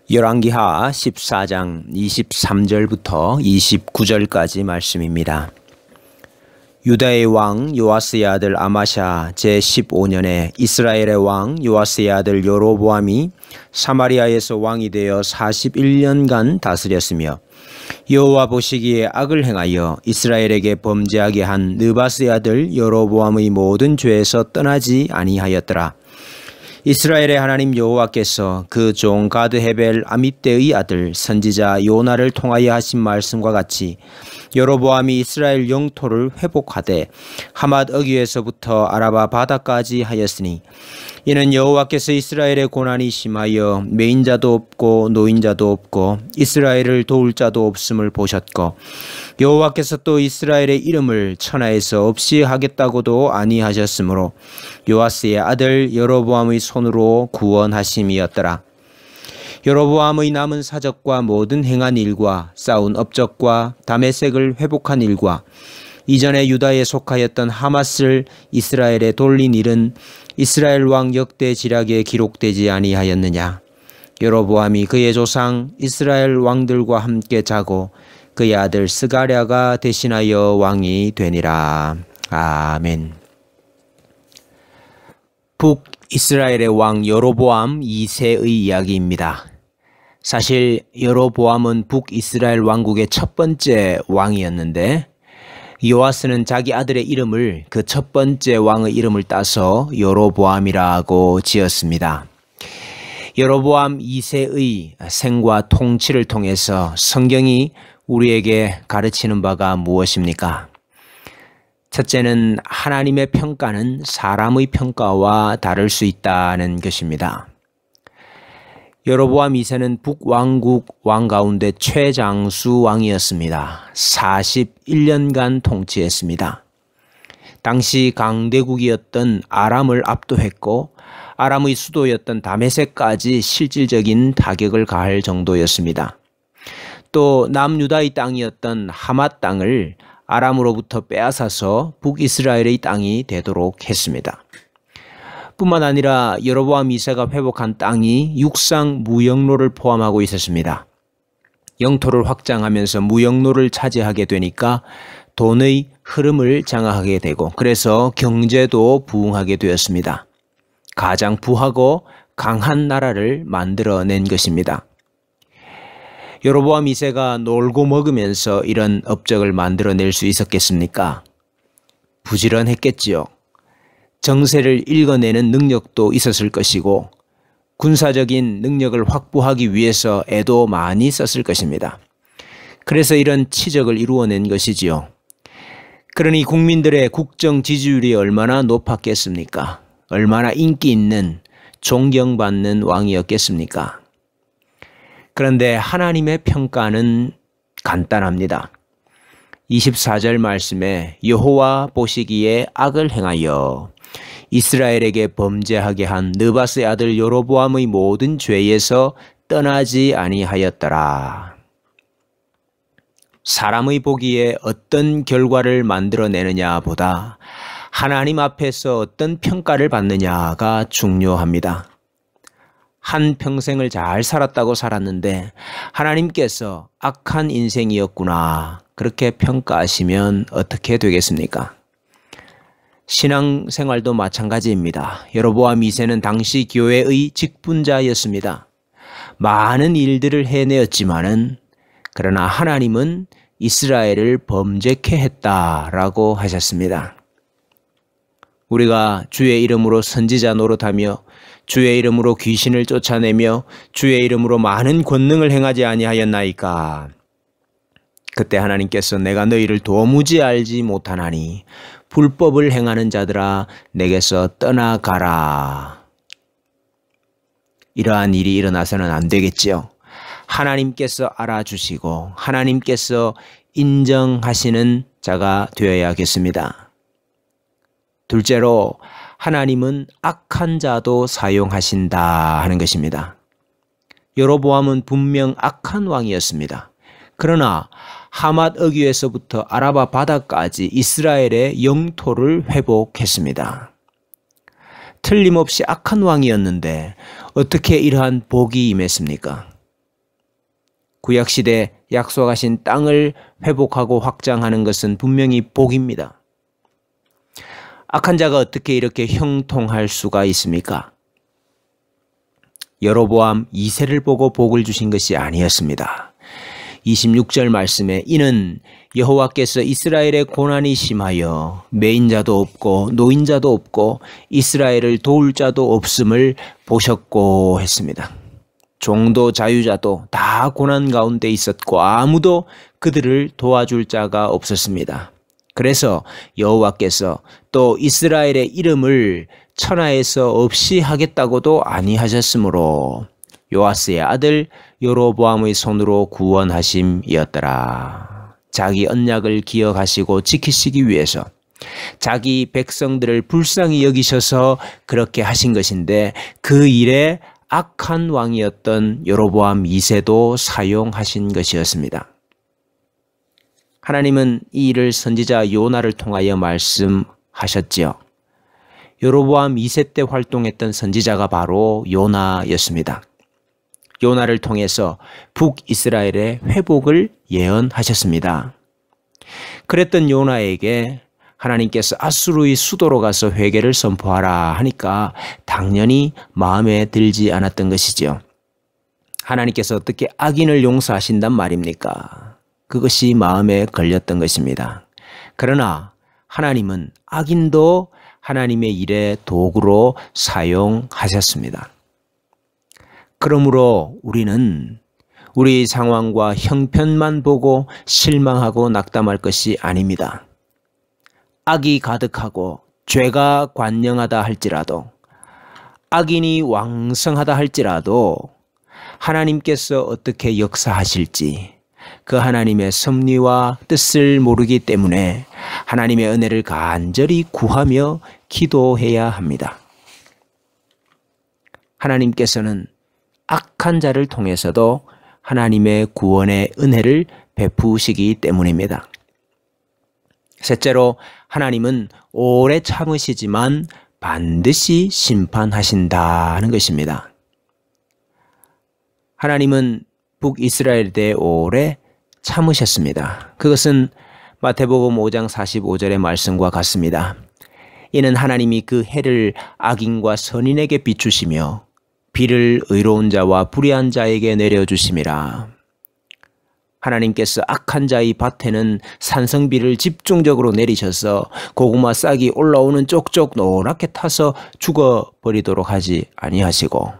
열왕기하 14장 23절부터 29절까지 말씀입니다. 유다의 왕 요아스의 아들 아마샤 제15년에 이스라엘의 왕 요아스의 아들 여로보암이 사마리아에서 왕이 되어 41년간 다스렸으며 여호와 보시기에 악을 행하여 이스라엘에게 범죄하게 한 느바스의 아들 여로보암의 모든 죄에서 떠나지 아니하였더라. 이스라엘의 하나님 여호와께서 그 종 가드 헤벨 아mit대의 아들 선지자 요나를 통하여 하신 말씀과 같이 여로보암이 이스라엘 영토를 회복하되 하맛 어귀에서부터 아라바 바다까지 하였으니 이는 여호와께서 이스라엘의 고난이 심하여 매인자도 없고 노인자도 없고 이스라엘을 도울 자도 없음을 보셨고 여호와께서 또 이스라엘의 이름을 천하에서 없이 하겠다고도 아니하셨으므로 요아스의 아들 여로보암의 손으로 구원하심이었더라. 여로보암의 남은 사적과 모든 행한 일과 쌓은 업적과 다메섹을 회복한 일과 이전에 유다에 속하였던 하맛을 이스라엘에 돌린 일은 이스라엘 왕 역대 지략에 기록되지 아니하였느냐. 여로보암이 그의 조상 이스라엘 왕들과 함께 자고 그의 아들 스가랴가 대신하여 왕이 되니라. 아멘. 북이스라엘의 왕 여로보암 2세의 이야기입니다. 사실 여로보암은 북이스라엘 왕국의 첫 번째 왕이었는데 요아스는 자기 아들의 이름을 그 첫 번째 왕의 이름을 따서 여로보암이라고 지었습니다. 여로보암 2세의 생과 통치를 통해서 성경이 우리에게 가르치는 바가 무엇입니까? 첫째는 하나님의 평가는 사람의 평가와 다를 수 있다는 것입니다. 여로보암 2세는 북왕국 왕 가운데 최장수 왕이었습니다. 41년간 통치했습니다. 당시 강대국이었던 아람을 압도했고 아람의 수도였던 다메섹까지 실질적인 타격을 가할 정도였습니다. 또 남유다의 땅이었던 하맛 땅을 아람으로부터 빼앗아서 북이스라엘의 땅이 되도록 했습니다. 뿐만 아니라 여로보암 2세가 회복한 땅이 육상 무역로를 포함하고 있었습니다. 영토를 확장하면서 무역로를 차지하게 되니까 돈의 흐름을 장악하게 되고 그래서 경제도 부흥하게 되었습니다. 가장 부하고 강한 나라를 만들어낸 것입니다. 여로보암 2세가 놀고 먹으면서 이런 업적을 만들어낼 수 있었겠습니까? 부지런했겠지요. 정세를 읽어내는 능력도 있었을 것이고 군사적인 능력을 확보하기 위해서 애도 많이 썼을 것입니다. 그래서 이런 치적을 이루어낸 것이지요. 그러니 국민들의 국정 지지율이 얼마나 높았겠습니까? 얼마나 인기 있는 존경받는 왕이었겠습니까? 그런데 하나님의 평가는 간단합니다. 24절 말씀에 여호와 보시기에 악을 행하여 이스라엘에게 범죄하게 한 느바스의 아들 여로보암의 모든 죄에서 떠나지 아니하였더라. 사람의 보기에 어떤 결과를 만들어내느냐 보다 하나님 앞에서 어떤 평가를 받느냐가 중요합니다. 한 평생을 잘 살았다고 살았는데 하나님께서 악한 인생이었구나 그렇게 평가하시면 어떻게 되겠습니까? 신앙생활도 마찬가지입니다. 여로보암 2세는 당시 교회의 직분자였습니다. 많은 일들을 해내었지만은 그러나 하나님은 이스라엘을 범죄케 했다라고 하셨습니다. 우리가 주의 이름으로 선지자 노릇하며 주의 이름으로 귀신을 쫓아내며 주의 이름으로 많은 권능을 행하지 아니하였나이까? 그때 하나님께서 내가 너희를 도무지 알지 못하나니 불법을 행하는 자들아 내게서 떠나가라. 이러한 일이 일어나서는 안 되겠지요. 하나님께서 알아주시고 하나님께서 인정하시는 자가 되어야겠습니다. 둘째로 하나님은 악한 자도 사용하신다 하는 것입니다. 여로보암은 분명 악한 왕이었습니다. 그러나 하맛 어귀에서부터 아라바 바다까지 이스라엘의 영토를 회복했습니다. 틀림없이 악한 왕이었는데 어떻게 이러한 복이 임했습니까? 구약시대 약속하신 땅을 회복하고 확장하는 것은 분명히 복입니다. 악한 자가 어떻게 이렇게 형통할 수가 있습니까? 여로보암 2세를 보고 복을 주신 것이 아니었습니다. 26절 말씀에 이는 여호와께서 이스라엘의 고난이 심하여 매인자도 없고 노인자도 없고 이스라엘을 도울 자도 없음을 보셨고 했습니다. 종도 자유자도 다 고난 가운데 있었고 아무도 그들을 도와줄 자가 없었습니다. 그래서 여호와께서 또 이스라엘의 이름을 천하에서 없이 하겠다고도 아니하셨으므로 요아스의 아들 여로보암의 손으로 구원하심이었더라. 자기 언약을 기억하시고 지키시기 위해서 자기 백성들을 불쌍히 여기셔서 그렇게 하신 것인데 그 일에 악한 왕이었던 여로보암 2세도 사용하신 것이었습니다. 하나님은 이 일을 선지자 요나를 통하여 말씀하셨지요. 여로보암 2세 때 활동했던 선지자가 바로 요나였습니다. 요나를 통해서 북이스라엘의 회복을 예언하셨습니다. 그랬던 요나에게 하나님께서 아수르의 수도로 가서 회개를 선포하라 하니까 당연히 마음에 들지 않았던 것이죠. 하나님께서 어떻게 악인을 용서하신단 말입니까? 그것이 마음에 걸렸던 것입니다. 그러나 하나님은 악인도 하나님의 일의 도구로 사용하셨습니다. 그러므로 우리는 우리 상황과 형편만 보고 실망하고 낙담할 것이 아닙니다. 악이 가득하고 죄가 관영하다 할지라도 악인이 왕성하다 할지라도 하나님께서 어떻게 역사하실지 그 하나님의 섭리와 뜻을 모르기 때문에 하나님의 은혜를 간절히 구하며 기도해야 합니다. 하나님께서는 악한 자를 통해서도 하나님의 구원의 은혜를 베푸시기 때문입니다. 셋째로 하나님은 오래 참으시지만 반드시 심판하신다는 것입니다. 하나님은 북이스라엘에 대해 오래 참으셨습니다. 그것은 마태복음 5장 45절의 말씀과 같습니다. 이는 하나님이 그 해를 악인과 선인에게 비추시며 비를 의로운 자와 불의한 자에게 내려주심이라. 하나님께서 악한 자의 밭에는 산성비를 집중적으로 내리셔서 고구마 싹이 올라오는 쪽쪽 노랗게 타서 죽어버리도록 하지 아니하시고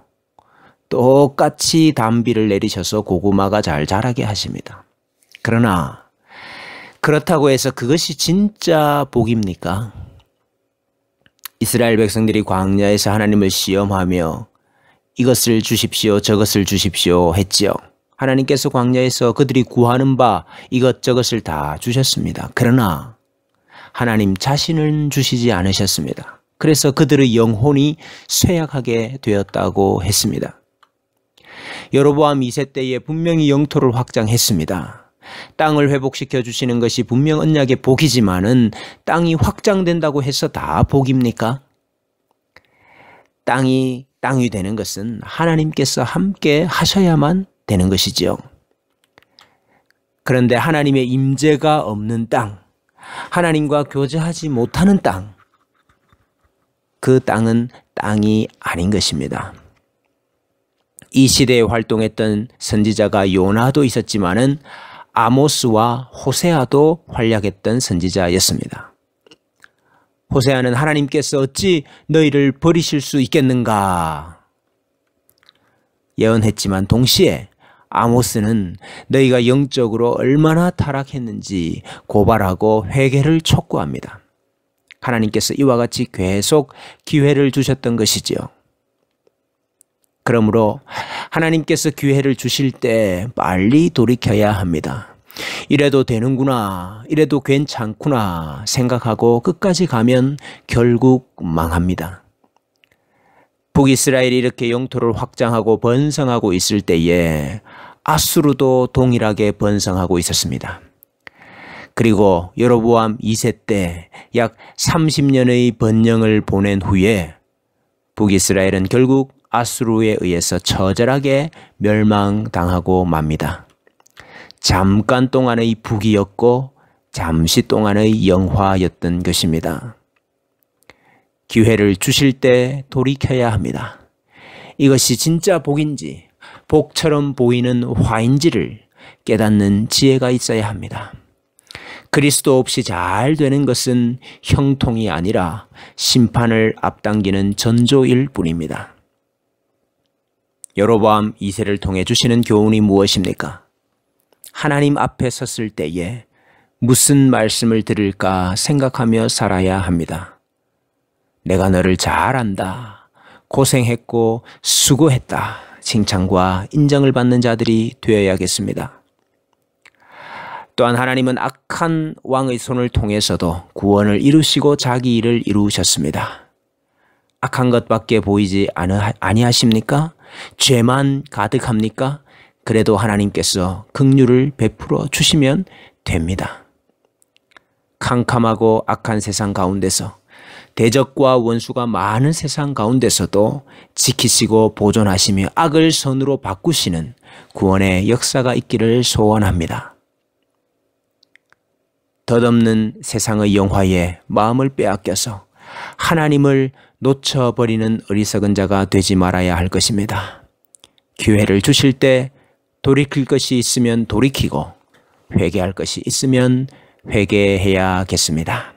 똑같이 단비를 내리셔서 고구마가 잘 자라게 하십니다. 그러나 그렇다고 해서 그것이 진짜 복입니까? 이스라엘 백성들이 광야에서 하나님을 시험하며 이것을 주십시오, 저것을 주십시오 했지요. 하나님께서 광야에서 그들이 구하는 바 이것저것을 다 주셨습니다. 그러나 하나님 자신은 주시지 않으셨습니다. 그래서 그들의 영혼이 쇠약하게 되었다고 했습니다. 여로보암 2세 때에 분명히 영토를 확장했습니다. 땅을 회복시켜 주시는 것이 분명 언약의 복이지만은 땅이 확장된다고 해서 다 복입니까? 땅이 되는 것은 하나님께서 함께 하셔야만 되는 것이지요. 그런데 하나님의 임재가 없는 땅, 하나님과 교제하지 못하는 땅, 그 땅은 땅이 아닌 것입니다. 이 시대에 활동했던 선지자가 요나도 있었지만은 아모스와 호세아도 활약했던 선지자였습니다. 호세아는 하나님께서 어찌 너희를 버리실 수 있겠는가 예언했지만 동시에 아모스는 너희가 영적으로 얼마나 타락했는지 고발하고 회개를 촉구합니다. 하나님께서 이와 같이 계속 기회를 주셨던 것이지요. 그러므로 하나님께서 기회를 주실 때 빨리 돌이켜야 합니다. 이래도 되는구나, 이래도 괜찮구나 생각하고 끝까지 가면 결국 망합니다. 북이스라엘이 이렇게 영토를 확장하고 번성하고 있을 때에 아수르도 동일하게 번성하고 있었습니다. 그리고 여로보암 2세 때 약 30년의 번영을 보낸 후에 북이스라엘은 결국 아수르에 의해서 처절하게 멸망당하고 맙니다. 잠깐 동안의 북이었고 잠시 동안의 영화였던 것입니다. 기회를 주실 때 돌이켜야 합니다. 이것이 진짜 복인지 복처럼 보이는 화인지를 깨닫는 지혜가 있어야 합니다. 그리스도 없이 잘 되는 것은 형통이 아니라 심판을 앞당기는 전조일 뿐입니다. 여로보암 2세를 통해 주시는 교훈이 무엇입니까? 하나님 앞에 섰을 때에 무슨 말씀을 들을까 생각하며 살아야 합니다. 내가 너를 잘 안다. 고생했고 수고했다. 칭찬과 인정을 받는 자들이 되어야겠습니다. 또한 하나님은 악한 왕의 손을 통해서도 구원을 이루시고 자기 일을 이루셨습니다. 악한 것밖에 보이지 아니하십니까? 죄만 가득합니까? 그래도 하나님께서 긍휼을 베풀어 주시면 됩니다. 캄캄하고 악한 세상 가운데서 대적과 원수가 많은 세상 가운데서도 지키시고 보존하시며 악을 선으로 바꾸시는 구원의 역사가 있기를 소원합니다. 덧없는 세상의 영화에 마음을 빼앗겨서 하나님을 놓쳐버리는 어리석은 자가 되지 말아야 할 것입니다. 기회를 주실 때 돌이킬 것이 있으면 돌이키고 회개할 것이 있으면 회개해야겠습니다.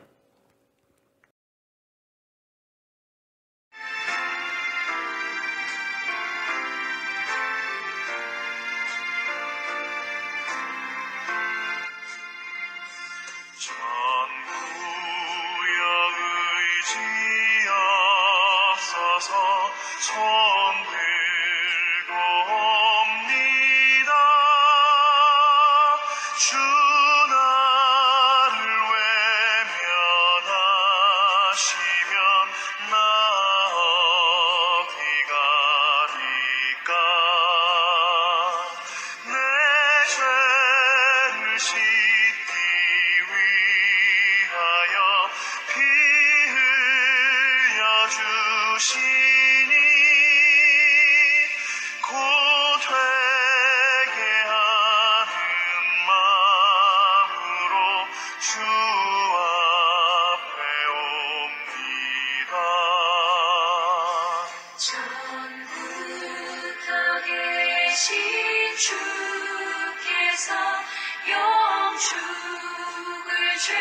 손 들고 옵니다. 주 나를 외면하시면 나 어디 가리까. 내 죄를 씻기 위하여 피 흘려 주시니 곧 회개하는 마음으로 주 앞에 옵니다. 전부터 계신 주께서 영죽을 죄